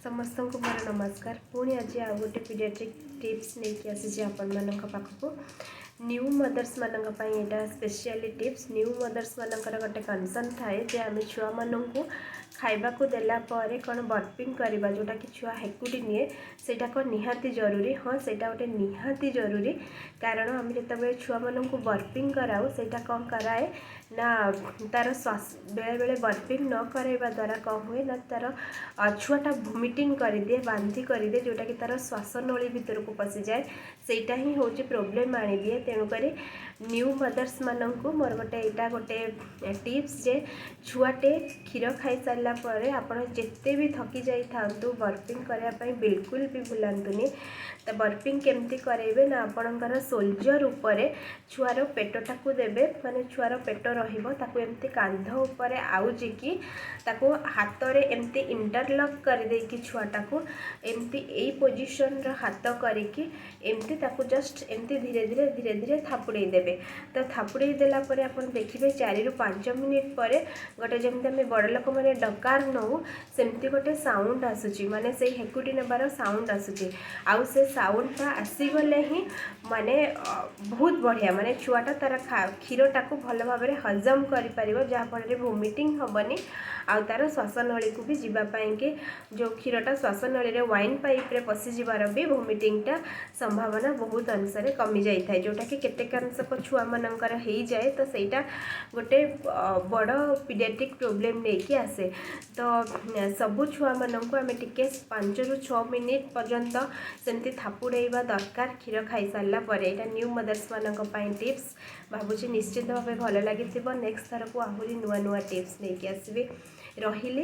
समस्त को मोर नमस्कार। पुणी आज आ गोटे पीडियाट्रिक टिप्स नहीं आसी आपण मान पाखक न्यू मदर्स मानक यहाँ स्पेशली टिप्स। न्यू मदर्स मानकर गोटे कनसर्न थाए जे आम छुआ मानू खाइबा को देला परे कौन बर्पिंग करवा जोटा कि छुआ हेकुटी निए सेटा कौन निहाती जरूरी। हाँ सेटा गोटे निहाती जरूरी कारण आम जिते छुआ मानू बर्पिंग कराऊ सेटा कौन कराए ना तार श्वास बेले बेले बर्पिंग न कराइबा द्वारा कौन हुए ना तार छुआटा वोमिटिंग करदिए बांती करदिए जोटा कि तार श्वास नली भितर को पशि जाए सेटा ही हूँ प्रोब्लेम आनिदिए। तेणुक न्यू मदर्स मानू मोर गोटे यहाँ गोटे टिप्स जे छुआटे क्षीर खाई सारा पर आपड़ जिते भी थकी जाई थांतु बर्पिंग करने बिल्कुल भी भूलांतुनी। तो बर्पिंग केमती करेबे ना आपणकर सोल्जर उपरे छुआर पेटटा को देबे माने छुआर पेट रहिबो ताकू एमती कांध उपरे आउजिकी ताकू हाथ रे एमती इंटरलॉक कर देकी छुआटा को एमती एई पोजीशन रो हाथ करिकी एमती ताकू जस्ट एमती धीरे धीरे धीरे धीरे थापुड़े देबे। तो थापुड़े देला परे आपण देखिबे 4 ରୁ 5 मिनिट परे गोटे जमते आम बड़ लोक मैंने डकार नौ सेमती गोटे साउंड आसूची माने से हेकुटी नेबार साउंड आसूची आउ से साउंडटा आसीगले ही माने बहुत बढ़िया माने छुआटा तार क्षीरटा को भल भाव हजम कर जहाँफल वोमिटिंग हेनी आउ तार श्वास नली को भी जीवाई कि जो क्षीरटा श्वास नली वाइन पाइप रे पशिजार भी वोमिटिंगटा संभावना बहुत अनुसार कमी जाए जोटा कि केतेकांशक छुआ मानकर हो जाए। तो सहीटा गोटे बड़ पीडियाट्रिक प्रोब्लेम नहीं आसे। तो सबू छुआ मानक आम टिके 5 ରୁ 6 मिनिट पर्यंत सेमती थापुड़ेवा दरकार क्षीर खाई सारा पर। यहाँ न्यू मदर्स मानक टिप्स भावुँ निश्चित भाव भल लगी। नेक्स्ट थर को आहरी नुआ नुआ टिप्स नहीं आसबि रही।